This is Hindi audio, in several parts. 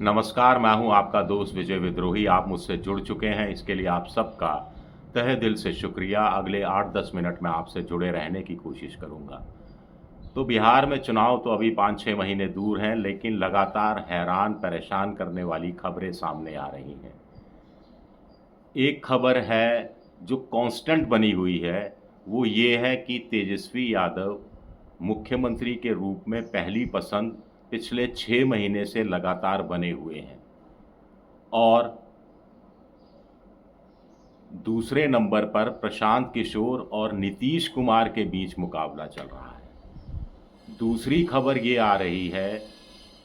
नमस्कार, मैं हूं आपका दोस्त विजय विद्रोही। आप मुझसे जुड़ चुके हैं, इसके लिए आप सबका तहे दिल से शुक्रिया। अगले 8-10 मिनट में आपसे जुड़े रहने की कोशिश करूंगा। तो बिहार में चुनाव तो अभी 5-6 महीने दूर हैं, लेकिन लगातार हैरान परेशान करने वाली खबरें सामने आ रही हैं। एक खबर है जो कांस्टेंट बनी हुई है, वो ये है कि तेजस्वी यादव मुख्यमंत्री के रूप में पहली पसंद पिछले 6 महीने से लगातार बने हुए हैं। और दूसरे नंबर पर प्रशांत किशोर और नीतीश कुमार के बीच मुकाबला चल रहा है। दूसरी खबर ये आ रही है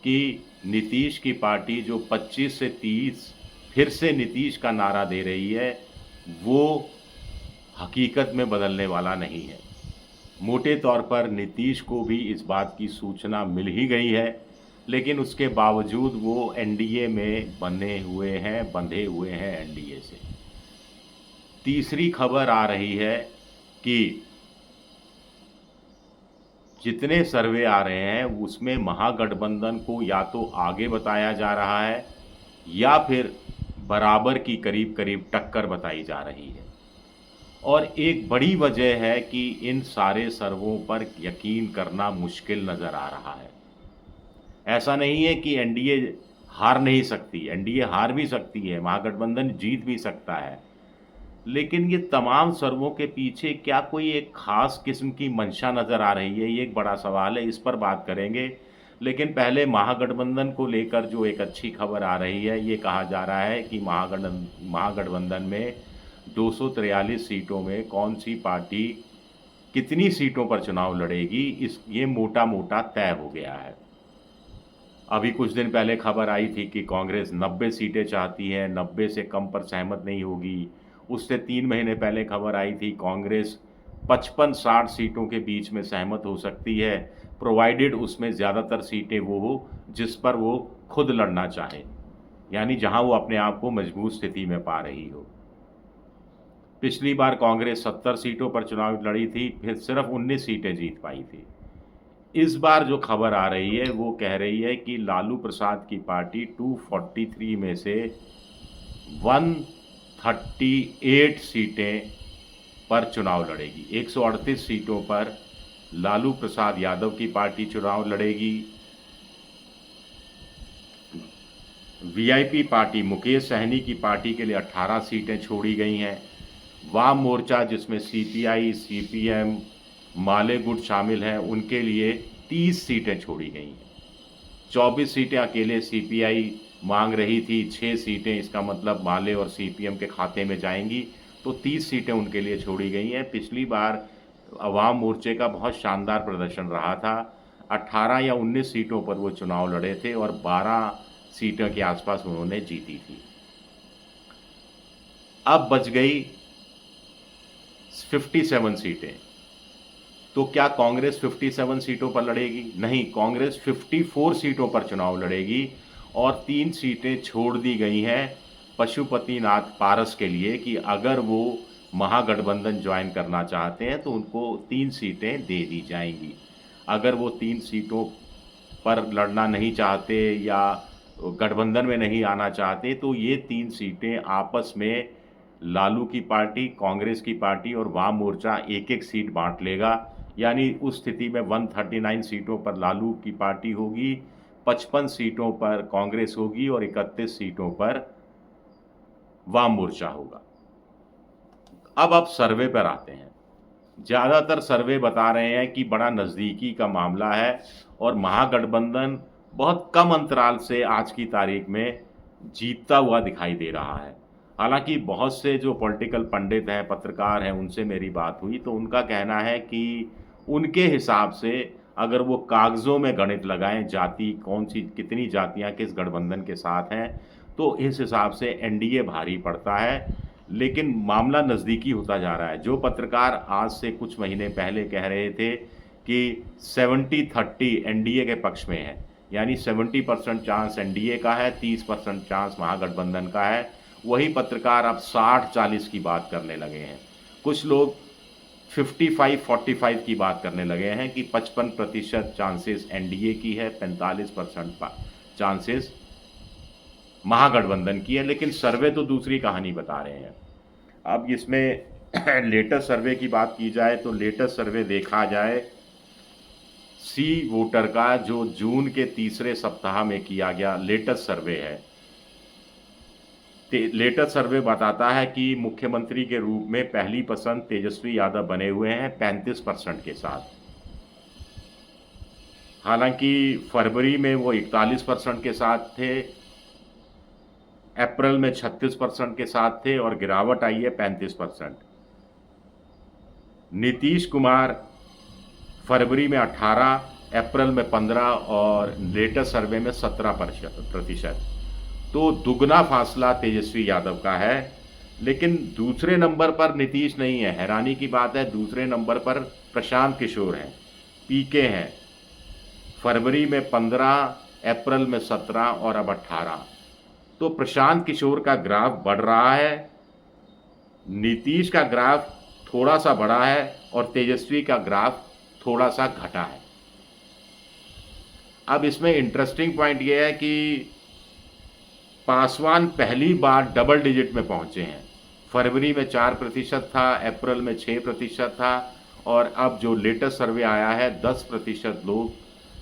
कि नीतीश की पार्टी जो 25 से 30 फिर से नीतीश का नारा दे रही है, वो हकीकत में बदलने वाला नहीं है। मोटे तौर पर नीतीश को भी इस बात की सूचना मिल ही गई है, लेकिन उसके बावजूद वो एनडीए में बंधे हुए हैं एनडीए से। तीसरी खबर आ रही है कि जितने सर्वे आ रहे हैं उसमें महागठबंधन को या तो आगे बताया जा रहा है या फिर बराबर की करीब करीब टक्कर बताई जा रही है। और एक बड़ी वजह है कि इन सारे सर्वों पर यकीन करना मुश्किल नज़र आ रहा है। ऐसा नहीं है कि एनडीए हार नहीं सकती, एनडीए हार भी सकती है, महागठबंधन जीत भी सकता है। लेकिन ये तमाम सर्वों के पीछे क्या कोई एक ख़ास किस्म की मंशा नज़र आ रही है? ये एक बड़ा सवाल है, इस पर बात करेंगे। लेकिन पहले महागठबंधन को लेकर जो एक अच्छी खबर आ रही है, ये कहा जा रहा है कि महागठबंधन में 243 सीटों में कौन-सी पार्टी कितनी सीटों पर चुनाव लड़ेगी, ये मोटा-मोटा तय हो गया है। अभी कुछ दिन पहले खबर आई थी कि कांग्रेस 90 सीटें चाहती है, 90 से कम पर सहमत नहीं होगी। उससे 3 महीने पहले खबर आई थी कांग्रेस 55-60 सीटों के बीच में सहमत हो सकती है, प्रोवाइडेड उसमें ज़्यादातर सीटें वो हो जिस पर वो खुद लड़ना चाहे, यानी जहां वो अपने आप को मजबूत स्थिति में पा रही हो। पिछली बार कांग्रेस 70 सीटों पर चुनाव लड़ी थी, फिर सिर्फ 19 सीटें जीत पाई थी। इस बार जो खबर आ रही है वो कह रही है कि लालू प्रसाद की पार्टी 243 में से 138 सीटें पर चुनाव लड़ेगी। 138 सीटों पर लालू प्रसाद यादव की पार्टी चुनाव लड़ेगी। वीआईपी पार्टी मुकेश सहनी की पार्टी के लिए 18 सीटें छोड़ी गई हैं। वाम मोर्चा जिसमें सीपीआई, सीपीएम, माले गुट शामिल हैं, उनके लिए 30 सीटें छोड़ी गई हैं। 24 सीटें अकेले सीपीआई मांग रही थी, 6 सीटें इसका मतलब माले और सीपीएम के खाते में जाएंगी, तो 30 सीटें उनके लिए छोड़ी गई हैं। पिछली बार अवाम मोर्चे का बहुत शानदार प्रदर्शन रहा था। 18 या 19 सीटों पर वो चुनाव लड़े थे और 12 सीटों के आसपास उन्होंने जीती थी। अब बच गई 57 सीटें। तो क्या कांग्रेस 57 सीटों पर लड़ेगी? नहीं, कांग्रेस 54 सीटों पर चुनाव लड़ेगी और 3 सीटें छोड़ दी गई हैं पशुपतिनाथ पारस के लिए कि अगर वो महागठबंधन ज्वाइन करना चाहते हैं तो उनको 3 सीटें दे दी जाएंगी। अगर वो 3 सीटों पर लड़ना नहीं चाहते या गठबंधन में नहीं आना चाहते तो ये 3 सीटें आपस में लालू की पार्टी, कांग्रेस की पार्टी और वाम मोर्चा एक-एक सीट बांट लेगा। यानी उस स्थिति में 139 सीटों पर लालू की पार्टी होगी, 55 सीटों पर कांग्रेस होगी और 31 सीटों पर वाम मोर्चा होगा। अब सर्वे पर आते हैं। ज़्यादातर सर्वे बता रहे हैं कि बड़ा नज़दीकी का मामला है और महागठबंधन बहुत कम अंतराल से आज की तारीख में जीतता हुआ दिखाई दे रहा है। हालांकि बहुत से जो पॉलिटिकल पंडित हैं, पत्रकार हैं, उनसे मेरी बात हुई तो उनका कहना है कि उनके हिसाब से अगर वो कागज़ों में गणित लगाएं, जाति कौन सी कितनी जातियां किस गठबंधन के साथ हैं, तो इस हिसाब से एनडीए भारी पड़ता है। लेकिन मामला नज़दीकी होता जा रहा है। जो पत्रकार आज से कुछ महीने पहले कह रहे थे कि 70-30 एनडीए के पक्ष में है, यानी 70% चांस एनडीए का है, 30% चांस महागठबंधन का है, वही पत्रकार अब 60-40 की बात करने लगे हैं। कुछ लोग 55-45 की बात करने लगे हैं कि 55% चांसेस एनडीए की है, 45% चांसेस महागठबंधन की है, लेकिन सर्वे तो दूसरी कहानी बता रहे हैं। अब इसमें लेटेस्ट सर्वे की बात की जाए तो लेटेस्ट सर्वे देखा जाए सी वोटर का, जो जून के तीसरे सप्ताह में किया गया लेटेस्ट सर्वे है। लेटेस्ट सर्वे बताता है कि मुख्यमंत्री के रूप में पहली पसंद तेजस्वी यादव बने हुए हैं 35% के साथ। हालांकि फरवरी में वो 41% के साथ थे, अप्रैल में 36% के साथ थे और गिरावट आई है 35%। नीतीश कुमार फरवरी में 18, अप्रैल में 15 और लेटेस्ट सर्वे में 17%। तो दुगना फासला तेजस्वी यादव का है। लेकिन दूसरे नंबर पर नीतीश नहीं है, हैरानी की बात है। दूसरे नंबर पर प्रशांत किशोर हैं, पीके हैं। फरवरी में 15, अप्रैल में 17 और अब 18। तो प्रशांत किशोर का ग्राफ बढ़ रहा है, नीतीश का ग्राफ थोड़ा सा बढ़ा है और तेजस्वी का ग्राफ थोड़ा सा घटा है। अब इसमें इंटरेस्टिंग पॉइंट यह है कि पासवान पहली बार डबल डिजिट में पहुंचे हैं। फरवरी में 4% था, अप्रैल में 6% था और अब जो लेटेस्ट सर्वे आया है 10% लोग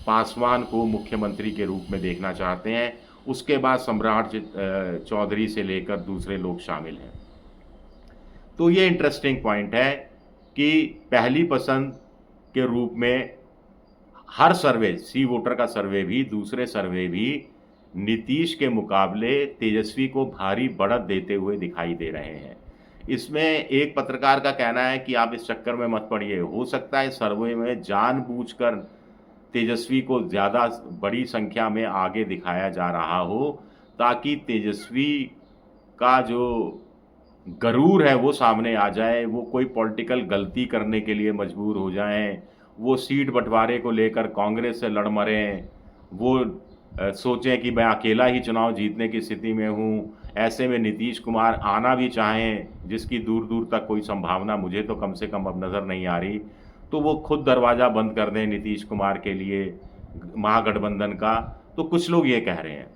पासवान को मुख्यमंत्री के रूप में देखना चाहते हैं। उसके बाद सम्राट चौधरी से लेकर दूसरे लोग शामिल हैं। तो ये इंटरेस्टिंग पॉइंट है कि पहली पसंद के रूप में हर सर्वे, सी वोटर का सर्वे भी, दूसरे सर्वे भी नीतीश के मुकाबले तेजस्वी को भारी बढ़त देते हुए दिखाई दे रहे हैं। इसमें एक पत्रकार का कहना है कि आप इस चक्कर में मत पड़िए, हो सकता है सर्वे में जानबूझकर तेजस्वी को ज़्यादा बड़ी संख्या में आगे दिखाया जा रहा हो, ताकि तेजस्वी का जो गरूर है वो सामने आ जाए, वो कोई पॉलिटिकल गलती करने के लिए मजबूर हो जाएं, वो सीट बंटवारे को लेकर कांग्रेस से लड़ मरें, वो सोचें कि मैं अकेला ही चुनाव जीतने की स्थिति में हूँ। ऐसे में नीतीश कुमार आना भी चाहें, जिसकी दूर दूर तक कोई संभावना मुझे तो कम से कम अब नज़र नहीं आ रही, तो वो खुद दरवाज़ा बंद कर दें नीतीश कुमार के लिए महागठबंधन का। तो कुछ लोग ये कह रहे हैं।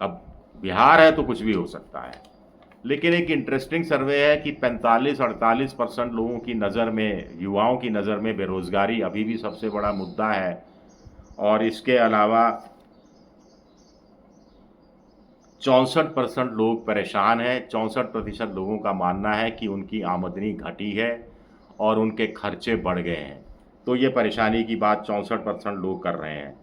अब बिहार है तो कुछ भी हो सकता है, लेकिन एक इंटरेस्टिंग सर्वे है कि 45-48% लोगों की नज़र में, युवाओं की नज़र में बेरोज़गारी अभी भी सबसे बड़ा मुद्दा है। और इसके अलावा 64% लोग परेशान हैं। 64% लोगों का मानना है कि उनकी आमदनी घटी है और उनके खर्चे बढ़ गए हैं। तो ये परेशानी की बात 64% लोग कर रहे हैं।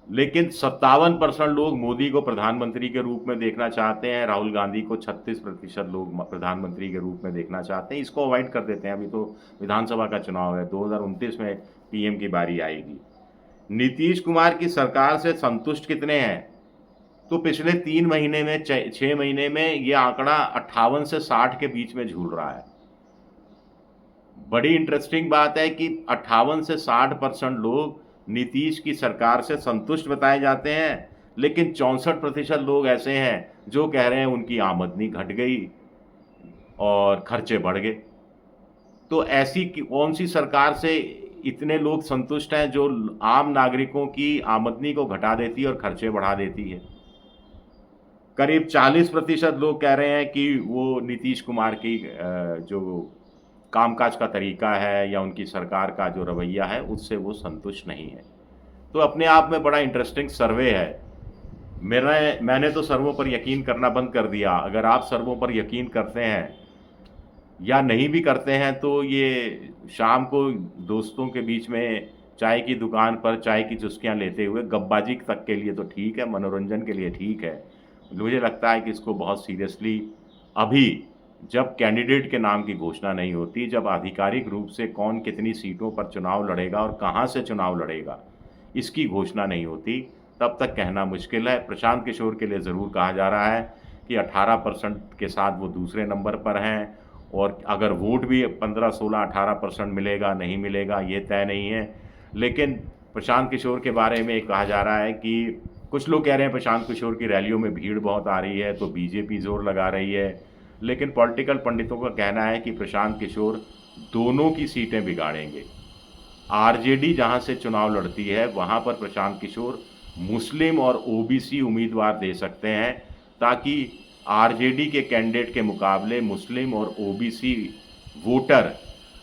लेकिन 57% लोग मोदी को प्रधानमंत्री के रूप में देखना चाहते हैं, राहुल गांधी को 36% लोग प्रधानमंत्री के रूप में देखना चाहते हैं। इसको अवॉइड कर देते हैं, अभी तो विधानसभा का चुनाव है, 2029 में पीएम की बारी आएगी। नीतीश कुमार की सरकार से संतुष्ट कितने हैं? तो पिछले 3 महीने में, 6 महीने में ये आंकड़ा 58 से 60 के बीच में झूल रहा है। बड़ी इंटरेस्टिंग बात है कि 58 से 60% लोग नीतीश की सरकार से संतुष्ट बताए जाते हैं, लेकिन 64% लोग ऐसे हैं जो कह रहे हैं उनकी आमदनी घट गई और खर्चे बढ़ गए। तो ऐसी कौन सी सरकार से इतने लोग संतुष्ट हैं जो आम नागरिकों की आमदनी को घटा देती है और खर्चे बढ़ा देती है? करीब 40% लोग कह रहे हैं कि वो नीतीश कुमार की जो कामकाज का तरीका है या उनकी सरकार का जो रवैया है उससे वो संतुष्ट नहीं है। तो अपने आप में बड़ा इंटरेस्टिंग सर्वे है। मैंने तो सर्वों पर यकीन करना बंद कर दिया। अगर आप सर्वों पर यकीन करते हैं या नहीं भी करते हैं तो ये शाम को दोस्तों के बीच में चाय की दुकान पर चाय की चुस्कियाँ लेते हुए गपबाजी तक के लिए तो ठीक है, मनोरंजन के लिए ठीक है। मुझे लगता है कि इसको बहुत सीरियसली अभी, जब कैंडिडेट के नाम की घोषणा नहीं होती, जब आधिकारिक रूप से कौन कितनी सीटों पर चुनाव लड़ेगा और कहाँ से चुनाव लड़ेगा इसकी घोषणा नहीं होती, तब तक कहना मुश्किल है। प्रशांत किशोर के लिए ज़रूर कहा जा रहा है कि 18% के साथ वो दूसरे नंबर पर हैं, और अगर वोट भी 15, 16, 18% मिलेगा नहीं मिलेगा ये तय नहीं है। लेकिन प्रशांत किशोर के बारे में कहा जा रहा है कि कुछ लोग कह रहे हैं प्रशांत किशोर की रैलियों में भीड़ बहुत आ रही है तो बीजेपी जोर लगा रही है, लेकिन पॉलिटिकल पंडितों का कहना है कि प्रशांत किशोर दोनों की सीटें बिगाड़ेंगे। आरजेडी जहां से चुनाव लड़ती है वहां पर प्रशांत किशोर मुस्लिम और ओबीसी उम्मीदवार दे सकते हैं, ताकि आरजेडी के कैंडिडेट के मुकाबले मुस्लिम और ओबीसी वोटर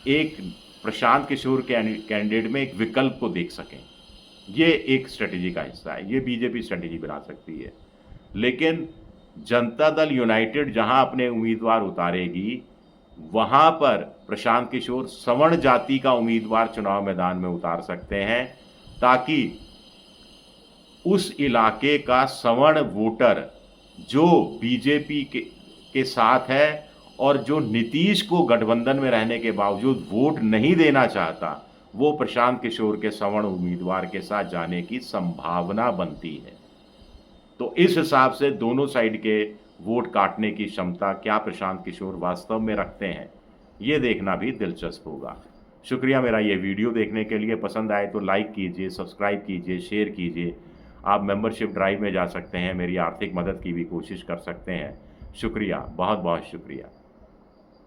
एक प्रशांत किशोर कैंडिडेट में एक विकल्प को देख सकें। ये एक स्ट्रेटेजी का हिस्सा है, ये बीजेपी स्ट्रेटेजी बना सकती है। लेकिन जनता दल यूनाइटेड जहां अपने उम्मीदवार उतारेगी, वहां पर प्रशांत किशोर सवर्ण जाति का उम्मीदवार चुनाव मैदान में उतार सकते हैं, ताकि उस इलाके का सवर्ण वोटर जो बीजेपी के साथ है और जो नीतीश को गठबंधन में रहने के बावजूद वोट नहीं देना चाहता, वो प्रशांत किशोर के सवर्ण उम्मीदवार के साथ जाने की संभावना बनती है। तो इस हिसाब से दोनों साइड के वोट काटने की क्षमता क्या प्रशांत किशोर वास्तव में रखते हैं, ये देखना भी दिलचस्प होगा। शुक्रिया मेरा ये वीडियो देखने के लिए। पसंद आए तो लाइक कीजिए, सब्सक्राइब कीजिए, शेयर कीजिए। आप मेंबरशिप ड्राइव में जा सकते हैं, मेरी आर्थिक मदद की भी कोशिश कर सकते हैं। शुक्रिया, बहुत बहुत शुक्रिया।